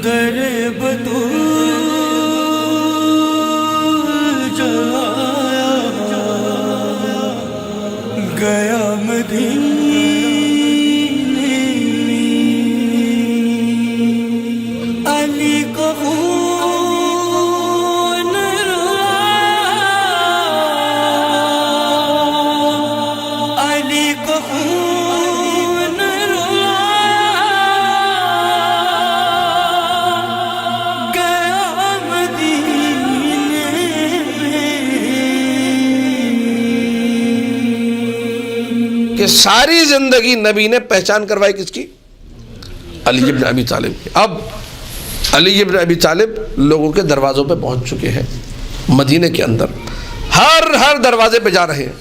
در بطول جایا گیا مدینے علی کو خون روا علی کو خون روا گیا مدینے کہ ساری زندگی نبی نے پہچان کروائی کس کی؟ علی بن ابی طالب کی۔ اب علی بن ابی طالب لوگوں کے دروازوں پہ پہنچ چکے ہیں، مدینے کے اندر ہر دروازے پہ جا رہے ہیں۔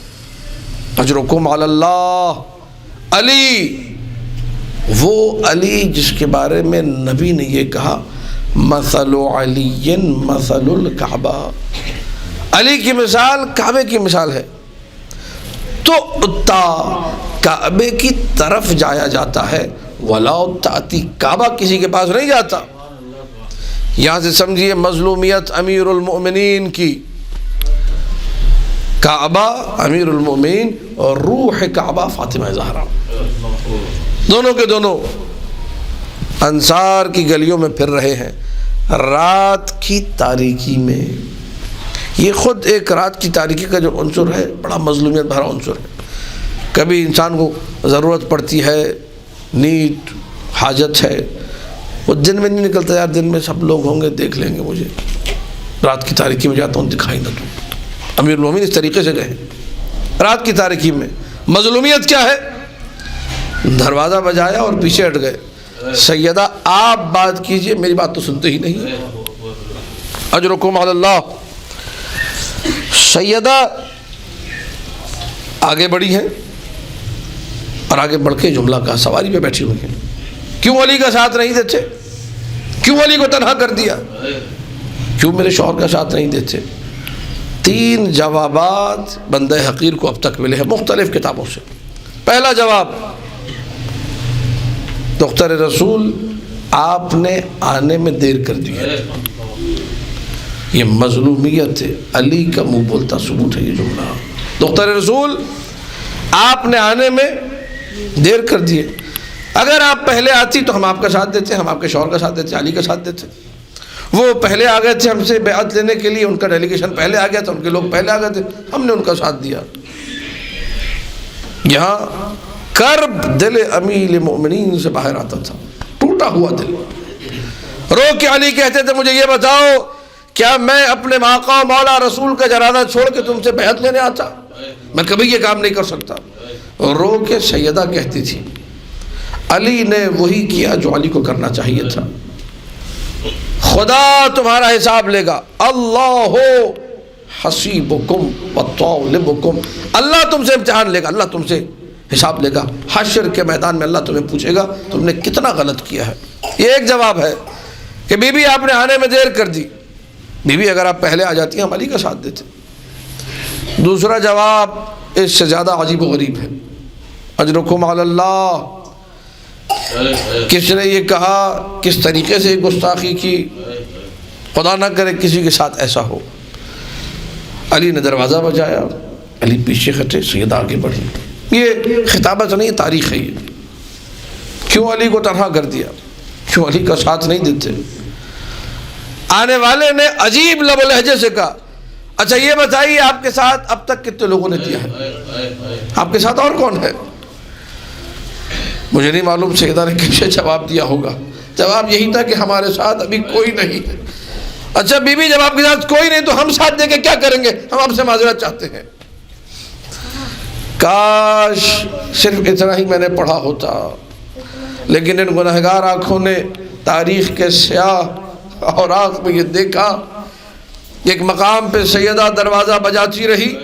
اجرکم علی اللہ، علی، وہ علی جس کے بارے میں نبی نے یہ کہا مثل علی مثل الکعبہ، علی کی مثال کعبے کی مثال ہے۔ تو کعبے کی طرف جایا جاتا ہے، ولا تاتی، کعبہ کسی کے پاس نہیں جاتا۔ یہاں سے سمجھیے مظلومیت امیر المؤمنین کی، کعبہ امیر المؤمنین اور روح کعبہ فاطمہ زہرا، دونوں کے دونوں انصار کی گلیوں میں پھر رہے ہیں رات کی تاریکی میں۔ یہ خود ایک رات کی تاریکی کا جو عنصر ہے بڑا مظلومیت بھرا عنصر ہے۔ کبھی انسان کو ضرورت پڑتی ہے، نیڈ، حاجت ہے، وہ دن میں نہیں نکلتا، یار دن میں سب لوگ ہوں گے دیکھ لیں گے مجھے، رات کی تاریکی میں جاتا ہوں دکھائی نہ دوں۔ امیر المومنین اس طریقے سے گئے رات کی تاریکی میں۔ مظلومیت کیا ہے؟ دروازہ بجایا اور پیچھے ہٹ گئے، سیدہ آپ بات کیجئے، میری بات تو سنتے ہی نہیں۔ اجرکم علی اللہ۔ سیدہ آگے بڑھی ہیں اور آگے بڑھ کے جملہ کہا، سواری پہ بیٹھی ہوئی ہیں، کیوں علی کا ساتھ نہیں دیتے؟ کیوں علی کو تنہا کر دیا؟ کیوں میرے شوہر کا ساتھ نہیں دیتے؟ 3 جوابات بندہ حقیر کو اب تک ملے ہیں مختلف کتابوں سے۔ پہلا جواب، دختر رسول آپ نے آنے میں دیر کر دی ہے۔ یہ مظلومیت ہے، علی کا منہ بولتا ثبوت ہے یہ جملہ۔ دختر رسول آپ نے آنے میں دیر کر دی ہے، اگر آپ پہلے آتی تو ہم آپ کا ساتھ دیتے، ہم آپ کے شوہر کا ساتھ دیتے، علی کا ساتھ دیتے۔ وہ پہلے آ گئے تھے ہم سے بیعت لینے کے لیے، ان کا ڈیلیگیشن پہلے آ گیا تھا، ان کے لوگ پہلے آ گئے تھے، ہم نے ان کا ساتھ دیا۔ یہاں کرب دل امیر المؤمنین سے باہر آتا تھا، ٹوٹا ہوا دل، رو کے علی کہتے تھے مجھے یہ بتاؤ کیا میں اپنے آقا مولا رسول کا جنازہ چھوڑ کے تم سے بیعت لینے آتا؟ میں کبھی یہ کام نہیں کر سکتا۔ رو کے سیدہ کہتی تھی علی نے وہی کیا جو علی کو کرنا چاہیے تھا، خدا تمہارا حساب لے گا، اللہ حسیبکم وطالبکم، اللہ تم سے امتحان لے گا، اللہ تم سے حساب لے گا، حشر کے میدان میں اللہ تمہیں پوچھے گا تم نے کتنا غلط کیا ہے۔ یہ ایک جواب ہے کہ بی بی آپ نے آنے میں دیر کر دی، بی بی اگر آپ پہلے آ جاتی ہیں ہم علی کا ساتھ دیتے۔ دوسرا جواب اس سے زیادہ عجیب و غریب ہے، اجرکم علی اللہ، کس نے یہ کہا، کس طریقے سے گستاخی کی، خدا نہ کرے کسی کے ساتھ ایسا ہو۔ علی نے دروازہ بجایا، علی پیچھے ہٹے، سیدہ آگے بڑھی۔ یہ خطابت نہیں، تاریخ ہے یہ۔ کیوں علی کو تنہا کر دیا؟ کیوں علی کا ساتھ نہیں دیتے؟ آنے والے نے عجیب لب و لہجے سے کہا اچھا یہ بتائیے آپ کے ساتھ اب تک کتنے لوگوں نے دیا ہے؟ آپ کے ساتھ اور کون ہے؟ مجھے نہیں معلوم سیدہ نے کیسے جواب دیا ہوگا، جواب یہی تھا کہ ہمارے ساتھ ابھی کوئی نہیں ہے۔ اچھا بی بی جب آپ کے ساتھ کوئی نہیں تو ہم ساتھ دے کے کیا کریں گے؟ ہم آپ سے معذرت چاہتے ہیں۔ کاش صرف اتنا ہی میں نے پڑھا ہوتا، لیکن ان گنہگار آنکھوں نے تاریخ کے سیاہ اور آنکھ میں یہ دیکھا، ایک مقام پہ سیدہ دروازہ بجاتی رہی،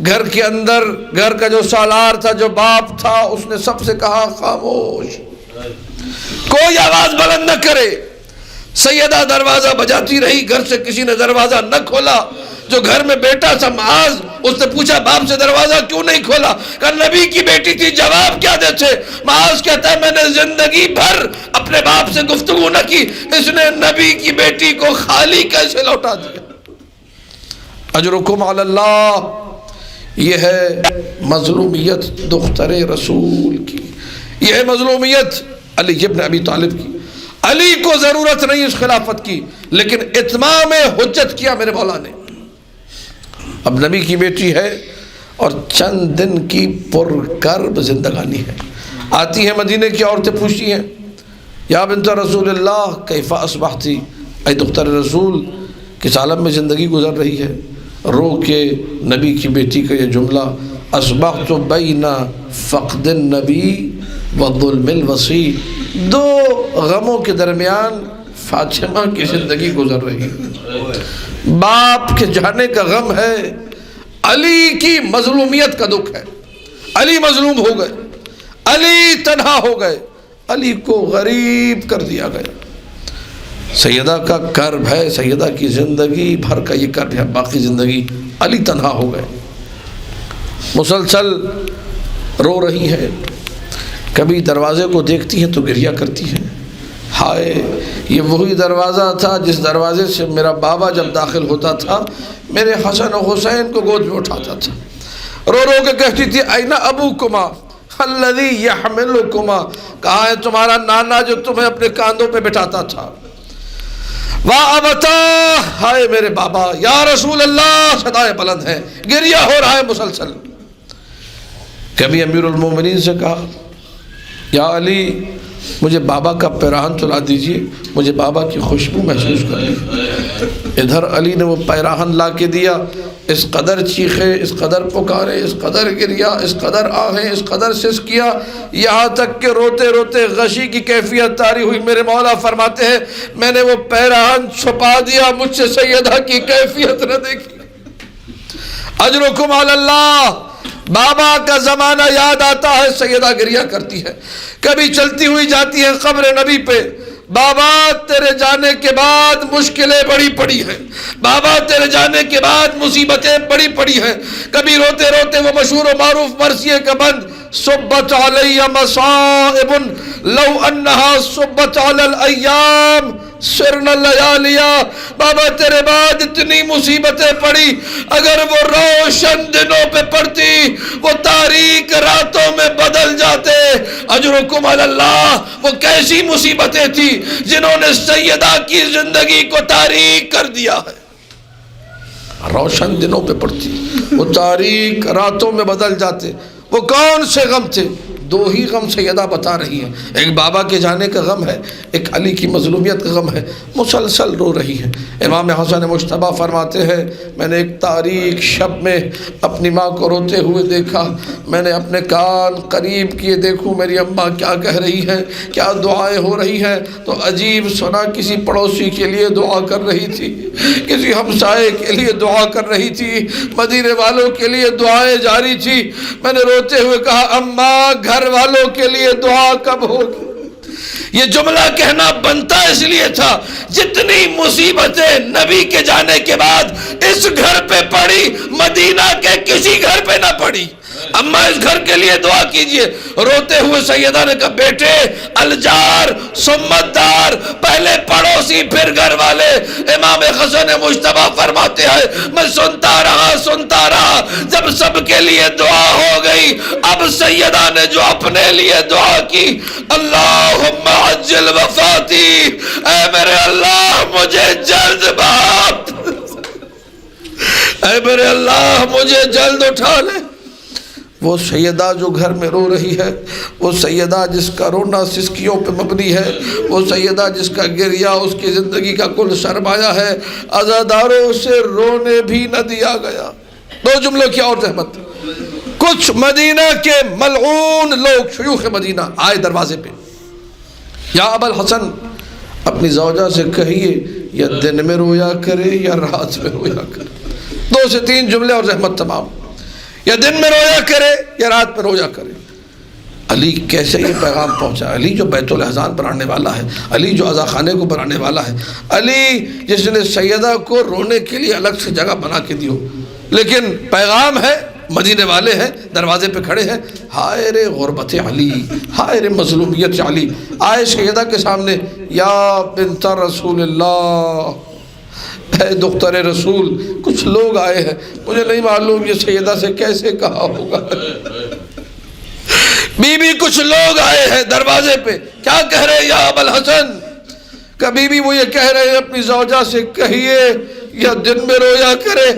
گھر کے اندر گھر کا جو سالار تھا، جو باپ تھا، اس نے سب سے کہا خاموش، کوئی آواز بلند نہ کرے۔ سیدہ دروازہ بجاتی رہی، گھر سے کسی نے دروازہ نہ کھولا۔ جو گھر میں بیٹا تھا معاذ، اس نے پوچھا باپ سے دروازہ کیوں نہیں کھولا؟ کہا نبی کی بیٹی تھی، جواب کیا دیتے؟ معاذ کہتا ہے میں نے زندگی بھر اپنے باپ سے گفتگو نہ کی، اس نے نبی کی بیٹی کو خالی کیسے لوٹا دیا؟ اجرکم علی اللہ، یہ ہے مظلومیت دختر رسول کی، یہ ہے مظلومیت علی ابن ابی طالب کی۔ علی کو ضرورت نہیں اس خلافت کی، لیکن اتمام حجت کیا میرے مولا نے۔ اب نبی کی بیٹی ہے اور چند دن کی پرکرب زندگانی ہے، آتی ہیں مدینے کی عورتیں پوچھتی ہیں یا بنت رسول اللہ کیف اصبحتی، اے دختر رسول کس عالم میں زندگی گزر رہی ہے؟ رو کے نبی کی بیٹی کا یہ جملہ، اصبحت بین فقد النبی وظلم الوصی، دو غموں کے درمیان فاطمہ کی زندگی گزر رہی ہے۔ باپ کے جانے کا غم ہے، علی کی مظلومیت کا دکھ ہے، علی مظلوم ہو گئے، علی تنہا ہو گئے، علی کو غریب کر دیا گیا۔ سیدہ کا کرب ہے، سیدہ کی زندگی بھر کا یہ کرب ہے، باقی زندگی علی تنہا ہو گئے، مسلسل رو رہی ہے۔ کبھی دروازے کو دیکھتی ہیں تو گریہ کرتی ہیں، ہائے یہ وہی دروازہ تھا جس دروازے سے میرا بابا جب داخل ہوتا تھا میرے حسن و حسین کو گود میں اٹھاتا تھا۔ رو رو کے کہتی تھی این ابوکما الذی یحملکما، کہاں ہے تمہارا نانا جو تمہیں اپنے کاندھوں پہ بٹھاتا تھا؟ واہ ابتا، ہائے میرے بابا، یا رسول اللہ، صدائے بلند ہے، گریہ ہو رہا ہے مسلسل۔ کبھی امیر المومنین سے کہا یا علی مجھے بابا کا پیراہن چلا دیجئے، مجھے بابا کی خوشبو محسوس کرنی۔ ادھر علی نے وہ پیراہن لا کے دیا، اس قدر چیخے، اس قدر پکارے، اس قدر گریا، اس قدر آہیں، اس قدر سس کیا، یہاں تک کہ روتے روتے غشی کی کیفیت طاری ہوئی۔ میرے مولا فرماتے ہیں میں نے وہ پیراہن چھپا دیا، مجھ سے سیدہ کی کیفیت نہ دیکھی۔ اجرکم علی اللہ، بابا کا زمانہ یاد آتا ہے، سیدہ گریہ کرتی ہے، کبھی چلتی ہوئی جاتی ہے قبر نبی پہ، بابا تیرے جانے کے بعد مشکلیں بڑی پڑی ہیں، بابا تیرے جانے کے بعد مصیبتیں بڑی پڑی ہیں۔ کبھی روتے روتے وہ مشہور و معروف مرثیے کا بند، صبت علی مصائب لو انہا صبت علی الایام سرن لیالیا، بابا تیرے بعد اتنی مصیبتیں پڑی، اگر وہ روشن دنوں پہ پڑتی وہ تاریک راتوں میں بدل جاتے۔ اجرکم علی اللہ، وہ کیسی مصیبتیں تھی جنہوں نے سیدہ کی زندگی کو تاریک کر دیا ہے۔ روشن دنوں پہ پڑتی وہ تاریک راتوں میں بدل جاتے۔ وہ کون سے غم تھے؟ دو ہی غم سیدہ بتا رہی ہیں، ایک بابا کے جانے کا غم ہے، ایک علی کی مظلومیت کا غم ہے، مسلسل رو رہی ہیں۔ امام حسن مجتبیٰ فرماتے ہیں میں نے ایک تاریک شب میں اپنی ماں کو روتے ہوئے دیکھا، میں نے اپنے کان قریب کیے دیکھوں میری اماں کیا کہہ رہی ہیں، کیا دعائیں ہو رہی ہیں، تو عجیب سنا کسی پڑوسی کے لیے دعا کر رہی تھی، کسی ہمسائے کے لیے دعا کر رہی تھی، مدینے والوں کے لیے دعائیں جاری تھی۔ میں نے روتے ہوئے کہا اماں گھر والوں کے لیے دعا کب ہوگی؟ یہ جملہ کہنا بنتا اس لیے تھا جتنی مصیبتیں نبی کے جانے کے بعد اس گھر پہ پڑی مدینہ کے کسی گھر پہ نہ پڑی۔ اماں اس گھر کے لیے دعا کیجئے۔ روتے ہوئے سیدہ نے کہا بیٹے الجار ثم الدار، پہلے پڑوسی پھر گھر والے۔ امام حسن مجتبیٰ فرماتے ہیں میں سنتا رہا، جب سب کے لیے دعا ہو گئی اب سیدہ نے جو اپنے لیے دعا کی، اللہم عجل وفاتی، اے میرے اللہ مجھے جلد بات، اے میرے اللہ مجھے جلد اٹھا لے۔ وہ سیدہ جو گھر میں رو رہی ہے، وہ سیدہ جس کا رونا سسکیوں پہ مبنی ہے، وہ سیدہ جس کا گریہ اس کی زندگی کا کل سرمایہ ہے، عزاداروں سے رونے بھی نہ دیا گیا۔ دو جملوں کی اور زحمت۔ کچھ مدینہ کے ملعون لوگ شیوخ مدینہ آئے دروازے پہ، یا ابا الحسن اپنی زوجہ سے کہیے یا دن میں رویا کرے یا رات میں رویا کرے، 2 سے 3 جملے اور زحمت تمام، یا دن میں رویا کرے یا رات میں رویا کرے۔ علی کیسے یہ پیغام پہنچا؟ علی جو بیت الاحزان بنانے والا ہے، علی جو عزا خانے کو بنانے والا ہے، علی جس نے سیدہ کو رونے کے لیے الگ سے جگہ بنا کے دی ہو، لیکن پیغام ہے مدینے والے ہیں دروازے پہ کھڑے ہیں، ہائے رے غربت علی، ہائے رے مظلومیت علی، آئے سیدہ کے سامنے، یا بنت رسول اللہ، اے دختر رسول، کچھ لوگ آئے ہیں، مجھے نہیں معلوم یہ سیدہ سے کیسے کہا ہوگا۔ بی بی کچھ لوگ آئے ہیں دروازے پہ، کیا کہہ رہے ہیں یا ابا الحسن؟ کبھی بھی وہ یہ کہہ رہے ہیں اپنی زوجہ سے کہیے یا دن میں رویا کرے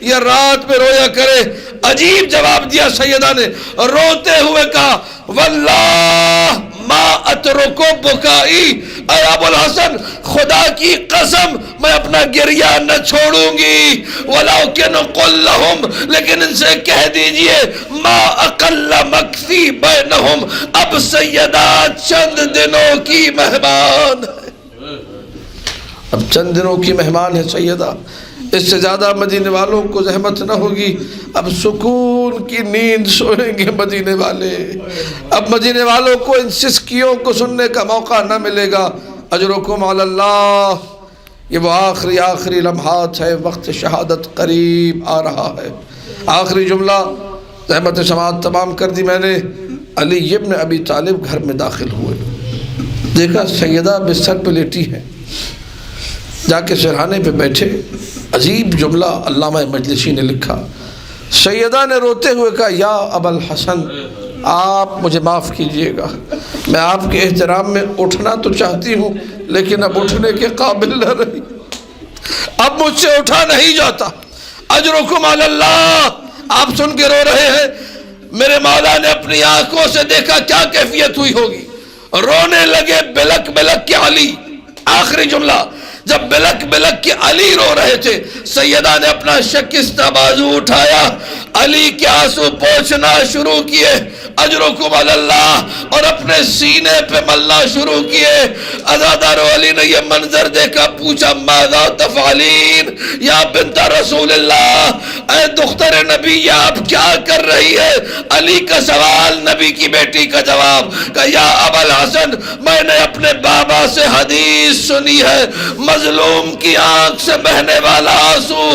یا رات میں رویا کرے۔ عجیب جواب دیا سیدہ نے، روتے ہوئے کہا واللہ ما اترکو بکائی، اے ابو الحسن خدا کی قسم میں اپنا گریہ نہ چھوڑوں گی، ولیکن قل لہم، لیکن ان سے کہہ دیجئے ما اقل مکثی بینہم، اب سیدہ چند دنوں کی مہمان ہے، اب چند دنوں کی مہمان ہے سیدہ، اس سے زیادہ مدینے والوں کو زحمت نہ ہوگی، اب سکون کی نیند سوئیں گے مدینے والے، اب مدینے والوں کو ان سسکیوں کو سننے کا موقع نہ ملے گا۔ اجرکم علی اللہ، یہ وہ آخری لمحات ہے، وقت شہادت قریب آ رہا ہے۔ آخری جملہ، زحمت سماعت تمام کر دی میں نے، علی ابن ابی طالب گھر میں داخل ہوئے، دیکھا سیدہ بستر پہ لیٹی ہیں، جا کے سرہانے پہ بیٹھے، عجیب جملہ علامہ مجلسی نے لکھا، سیدہ نے روتے ہوئے کہا یا ابا الحسن آپ مجھے معاف کیجئے گا، میں آپ کے احترام میں اٹھنا تو چاہتی ہوں لیکن اب اٹھنے کے قابل نہ رہی، اب مجھ سے اٹھا نہیں جاتا، اجرکم علی اللہ، آپ سن کے رو رہے ہیں، میرے مولا نے اپنی آنکھوں سے دیکھا کیا کیفیت ہوئی ہوگی، رونے لگے بلک بلک کے علی۔ آخری جملہ، جب بلک بلک کے علی رو رہے تھے، سیدہ نے اپنا شکستہ بازو اٹھایا، علی کے آنسو پوچھنا شروع کیے، اجرکم علی اللہ، اور اپنے سینے پہ ملنا شروع کیے۔ عزادار علی نے یہ منظر دیکھا، پوچھا ماذا تفعلین یا بنت رسول اللہ، اے دختر نبی آپ کیا کر رہی ہے؟ علی کا سوال، نبی کی بیٹی کا جواب، کہ یا ابا الحسن میں نے اپنے بابا سے حدیث سنی ہے، مظلوم کی آنکھ سے بہنے والا آنسو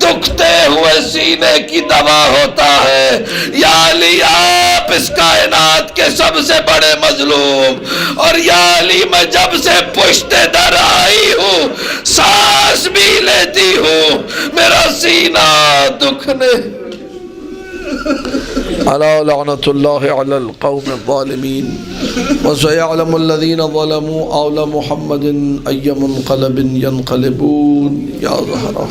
دکھتے ہوئے سینے کی دوا ہوتا ہے، یا علی آپ اس کائنات کے سب سے بڑے مظلوم، اور یا علی میں جب سے پشت در آئی ہوں سانس بھی لیتی ہوں میرا سینہ دکھنے۔ الا لعنت اللہ علی القوم الظالمین وسيعلم الذين ظلموا حول محمد أي منقلب ينقلبون یا زہرا۔